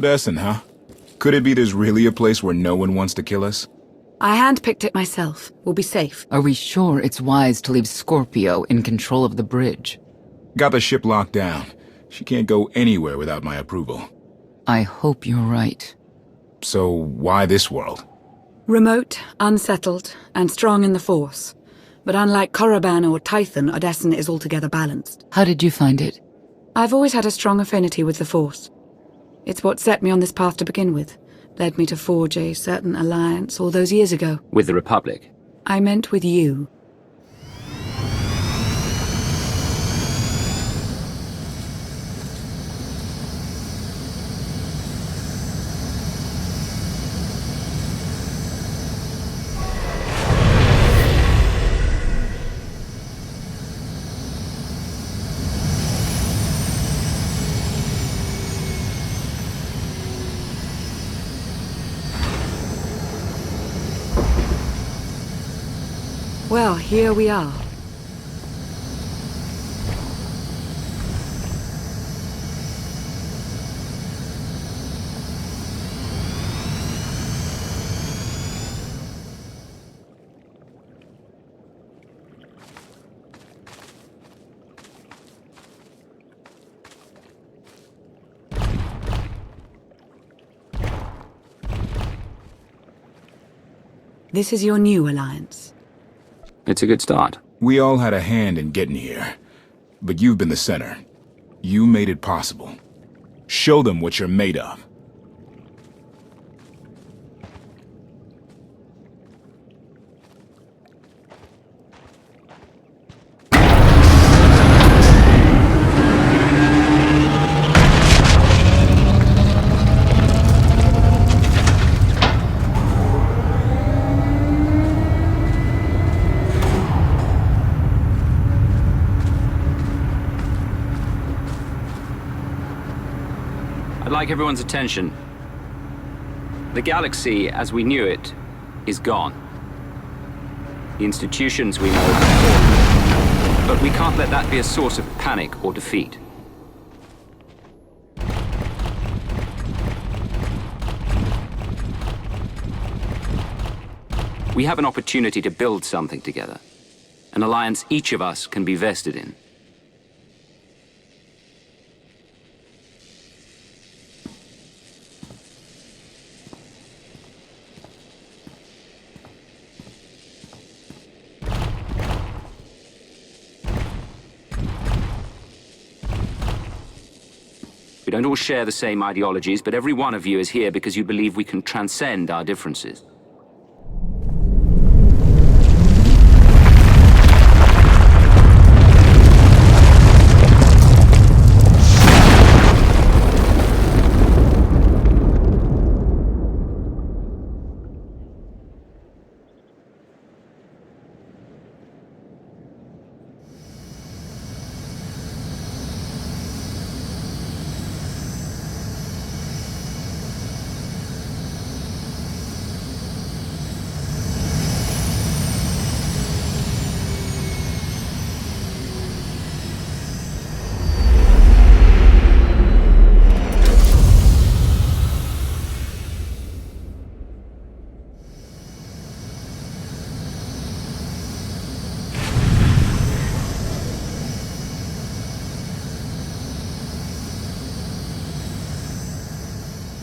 Essen, huh? Could it be there's really a place where no one wants to kill us? I handpicked it myself. We'll be safe. Are we sure it's wise to leave Scorpio in control of the bridge? Got the ship locked down. She can't go anywhere without my approval. I hope you're right. So why this world? Remote, unsettled, and strong in the Force. But unlike Korriban or Tython, Odessen is altogether balanced. How did you find it? I've always had a strong affinity with the Force. It's what set me on this path to begin with. Led me to forge a certain alliance all those years ago. With the Republic? I meant with you. Well, here we are. This is your new alliance. It's a good start. We all had a hand in getting here. But you've been the center. You made it possible. Show them what you're made of. I'd like everyone's attention. The galaxy, as we knew it, is gone. The institutions we know have fallen. But we can't let that be a source of panic or defeat. We have an opportunity to build something together. An alliance each of us can be vested in. We don't all share the same ideologies, but every one of you is here because you believe we can transcend our differences.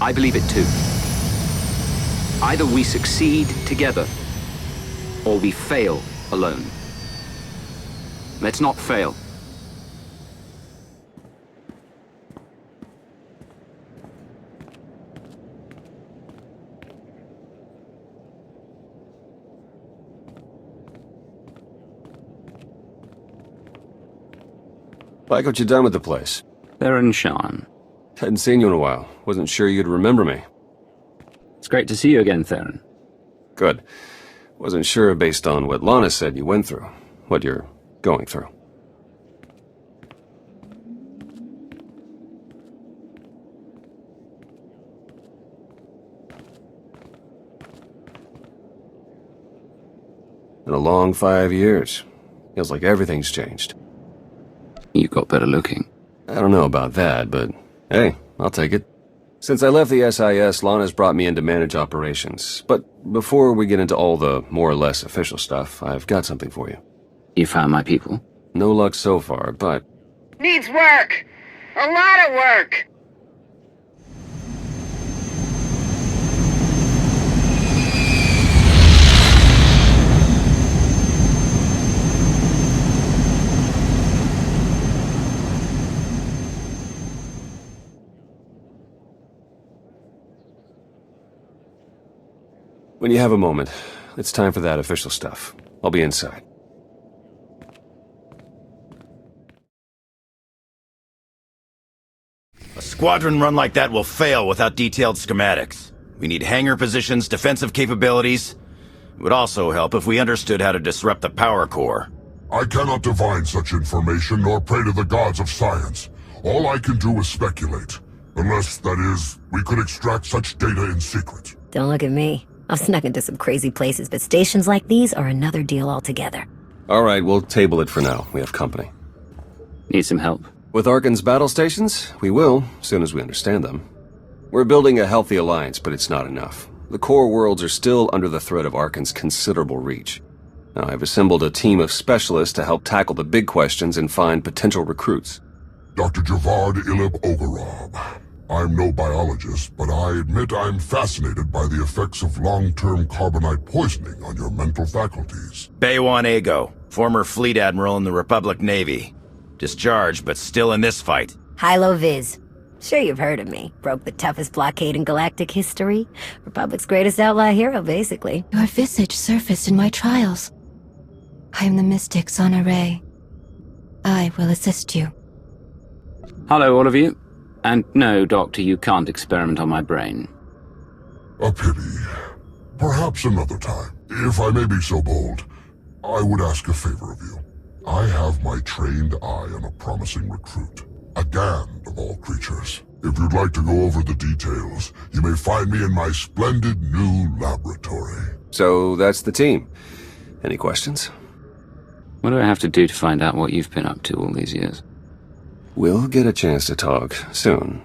I believe it too. Either we succeed together, or we fail alone. Let's not fail. Like what you done with the place? Theron Shan. Hadn't seen you in a while. Wasn't sure you'd remember me. It's great to see you again, Theron. Good. Wasn't sure based on what Lana said you went through. What you're going through. Been a long 5 years. Feels like everything's changed. You got better looking. I don't know about that, but hey, I'll take it. Since I left the SIS, Lana's brought me in to manage operations. But before we get into all the more or less official stuff, I've got something for you. You found my people? No luck so far, but... Needs work! A lot of work! When you have a moment, it's time for that official stuff. I'll be inside. A squadron run like that will fail without detailed schematics. We need hangar positions, defensive capabilities. It would also help if we understood how to disrupt the power core. I cannot divine such information nor pray to the gods of science. All I can do is speculate. Unless, that is, we could extract such data in secret. Don't look at me. I've snuck into some crazy places, but stations like these are another deal altogether. Alright, we'll table it for now. We have company. Need some help? With Arkan's battle stations, we will, as soon as we understand them. We're building a healthy alliance, but it's not enough. The core worlds are still under the threat of Arkan's considerable reach. Now, I've assembled a team of specialists to help tackle the big questions and find potential recruits. Dr. Javad Ilib Ogorob. I'm no biologist, but I admit I'm fascinated by the effects of long-term carbonite poisoning on your mental faculties. Baywan Ego, former fleet admiral in the Republic Navy. Discharged, but still in this fight. Hilo Viz. Sure you've heard of me. Broke the toughest blockade in galactic history. Republic's greatest outlaw hero, basically. Your visage surfaced in my trials. I am the mystic Sana Ray. I will assist you. Hello, all of you. And no, Doctor, you can't experiment on my brain. A pity. Perhaps another time. If I may be so bold, I would ask a favor of you. I have my trained eye on a promising recruit. A Gand of all creatures. If you'd like to go over the details, you may find me in my splendid new laboratory. So that's the team. Any questions? What do I have to do to find out what you've been up to all these years? We'll get a chance to talk soon.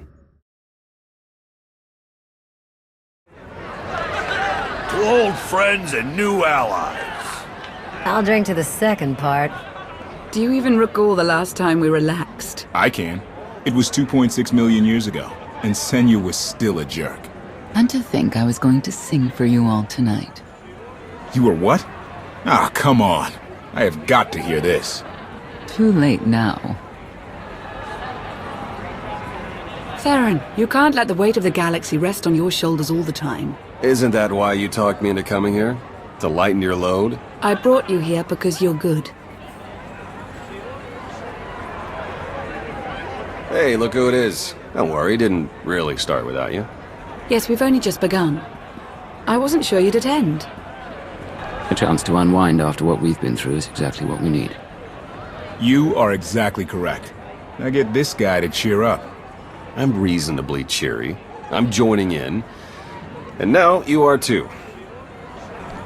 To old friends and new allies. I'll drink to the second part. Do you even recall the last time we relaxed? I can. It was 2.6 million years ago, and Senya was still a jerk. And to think I was going to sing for you all tonight. You were what? Ah, come on. I have got to hear this. Too late now. Theron, you can't let the weight of the galaxy rest on your shoulders all the time. Isn't that why you talked me into coming here? To lighten your load? I brought you here because you're good. Hey, look who it is. Don't worry, it didn't really start without you. Yes, we've only just begun. I wasn't sure you'd attend. A chance to unwind after what we've been through is exactly what we need. You are exactly correct. Now get this guy to cheer up. I'm reasonably cheery. I'm joining in. And now you are too.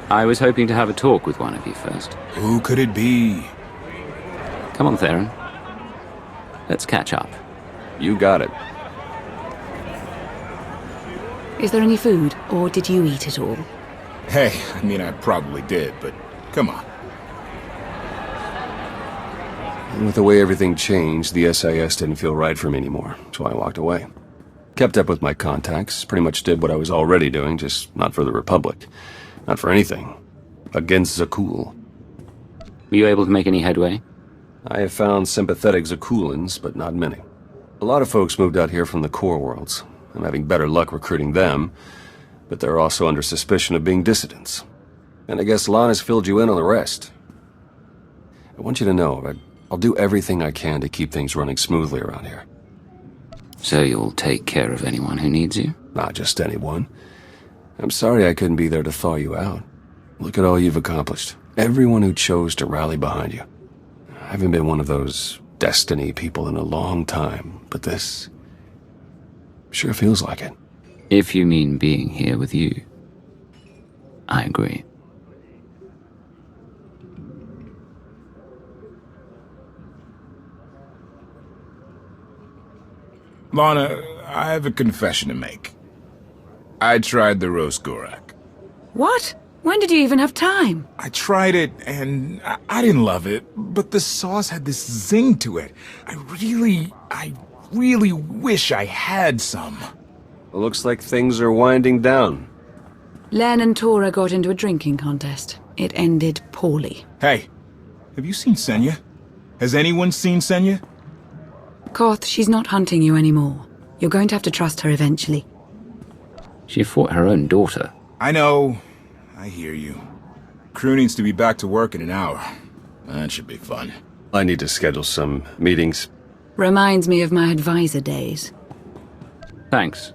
I was hoping to have a talk with one of you first. Who could it be? Come on, Theron. Let's catch up. You got it. Is there any food, or did you eat it all? Hey, I mean, I probably did, but come on. And with the way everything changed, the SIS didn't feel right for me anymore, so I walked away. Kept up with my contacts, pretty much did what I was already doing, just not for the Republic. Not for anything. Against Zakul. Were you able to make any headway? I have found sympathetic Zakulans, but not many. A lot of folks moved out here from the core worlds. I'm having better luck recruiting them, but they're also under suspicion of being dissidents. And I guess Lana's filled you in on the rest. I want you to know, I'll do everything I can to keep things running smoothly around here. So you'll take care of anyone who needs you? Not just anyone. I'm sorry I couldn't be there to thaw you out. Look at all you've accomplished. Everyone who chose to rally behind you. I haven't been one of those destiny people in a long time, but this sure feels like it. If you mean being here with you, I agree. Lana, I have a confession to make. I tried the roast Gorak. What? When did you even have time? I tried it, and I didn't love it, but the sauce had this zing to it. I really wish I had some. It looks like things are winding down. Len and Tora got into a drinking contest. It ended poorly. Hey, have you seen Senya? Has anyone seen Senya? Koth, she's not hunting you anymore. You're going to have to trust her eventually. She fought her own daughter. I know. I hear you. Crew needs to be back to work in an hour. That should be fun. I need to schedule some meetings. Reminds me of my advisor days. Thanks.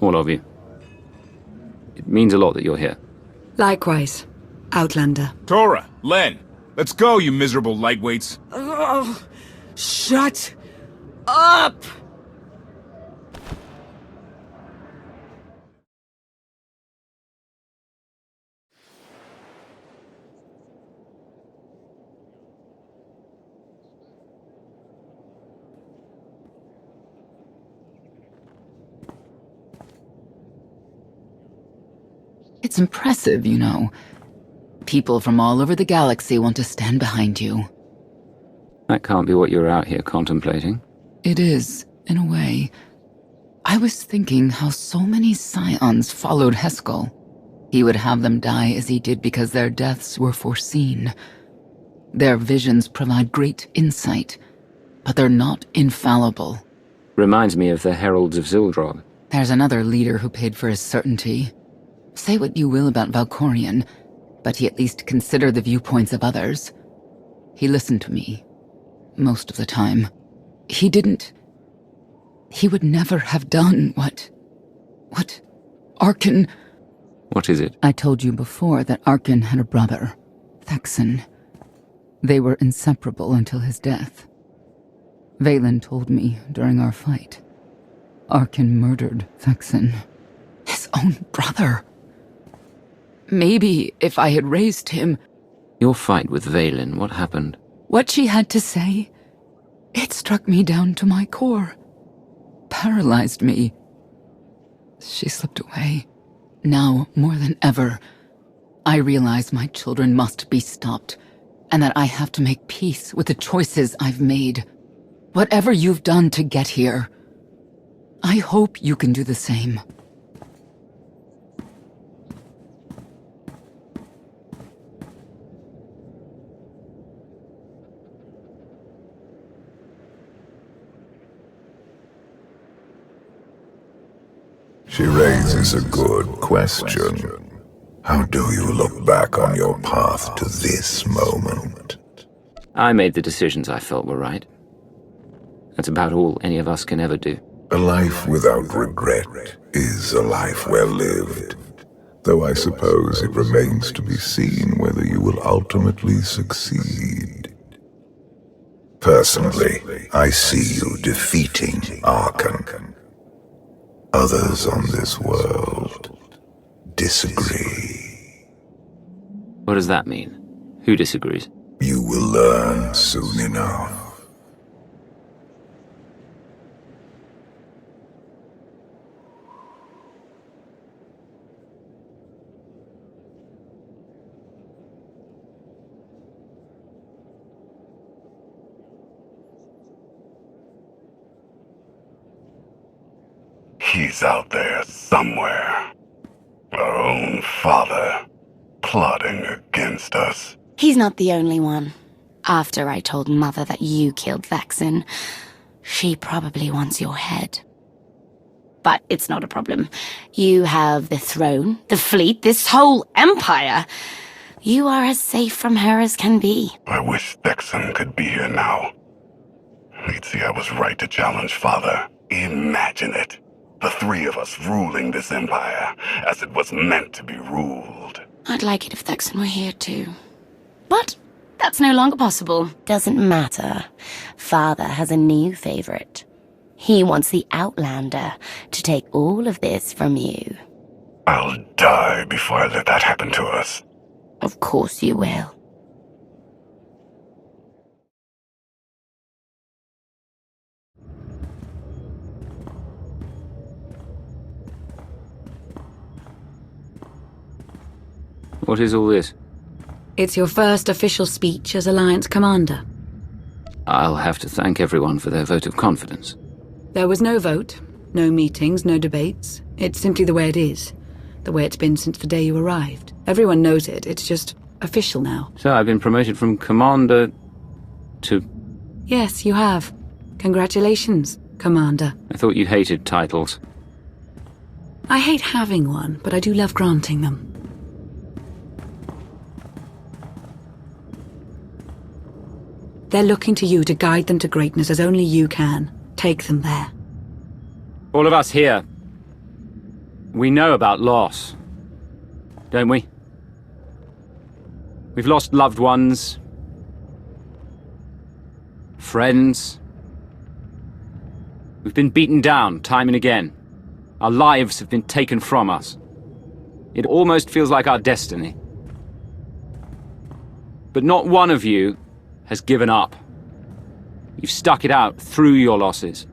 All of you. It means a lot that you're here. Likewise. Outlander. Tora, Len, let's go, you miserable lightweights. Oh, shut up! It's impressive, you know. People from all over the galaxy want to stand behind you. That can't be what you're out here contemplating. It is, in a way. I was thinking how so many scions followed Heskel. He would have them die as he did because their deaths were foreseen. Their visions provide great insight, but they're not infallible. Reminds me of the Heralds of Zildrog. There's another leader who paid for his certainty. Say what you will about Valkorion, but he at least considered the viewpoints of others. He listened to me. Most of the time. He would never have done what Arkin... What is it? I told you before that Arkin had a brother, Thexan. They were inseparable until his death. Valen told me during our fight. Arkin murdered Thexan. His own brother. Maybe if I had raised him... Your fight with Valen, what happened? What she had to say, it struck me down to my core. Paralyzed me. She slipped away. Now, more than ever, I realize my children must be stopped, and that I have to make peace with the choices I've made. Whatever you've done to get here, I hope you can do the same. She raises a good question. How do you look back on your path to this moment? I made the decisions I felt were right. That's about all any of us can ever do. A life without regret is a life well lived, though I suppose it remains to be seen whether you will ultimately succeed. Personally, I see you defeating Arkan. Others on this world disagree. What does that mean? Who disagrees? You will learn soon enough. He's out there somewhere. Our own father, plotting against us. He's not the only one. After I told Mother that you killed Thexan, she probably wants your head. But it's not a problem. You have the throne, the fleet, this whole empire. You are as safe from her as can be. I wish Thexan could be here now. He'd see I was right to challenge Father. Imagine it. The three of us ruling this empire as it was meant to be ruled. I'd like it if Thexan were here too. But that's no longer possible. Doesn't matter. Father has a new favorite. He wants the Outlander to take all of this from you. I'll die before I let that happen to us. Of course you will. What is all this? It's your first official speech as Alliance Commander. I'll have to thank everyone for their vote of confidence. There was no vote, no meetings, no debates. It's simply the way it is. The way it's been since the day you arrived. Everyone knows it. It's just official now. So I've been promoted from Commander to... Yes, you have. Congratulations, Commander. I thought you hated titles. I hate having one, but I do love granting them. They're looking to you to guide them to greatness as only you can. Take them there. All of us here, we know about loss, don't we? We've lost loved ones, friends. We've been beaten down time and again. Our lives have been taken from us. It almost feels like our destiny. But not one of you has given up. You've stuck it out through your losses.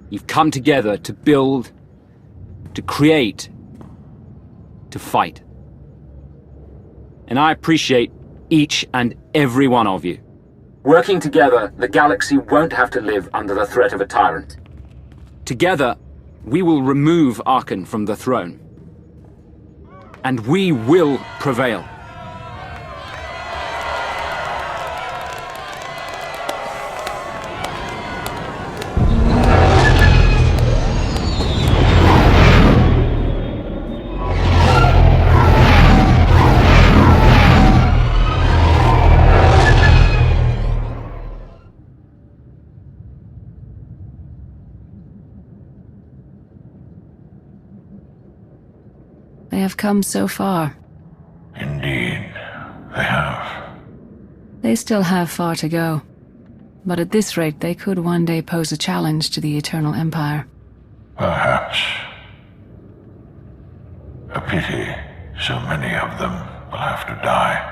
You've come together to build, to create, to fight. And I appreciate each and every one of you. Working together, the galaxy won't have to live under the threat of a tyrant. Together, we will remove Awaken from the throne. And we will prevail. They have come so far. Indeed, they have. They still have far to go. But at this rate, they could one day pose a challenge to the Eternal Empire. Perhaps. A pity so many of them will have to die.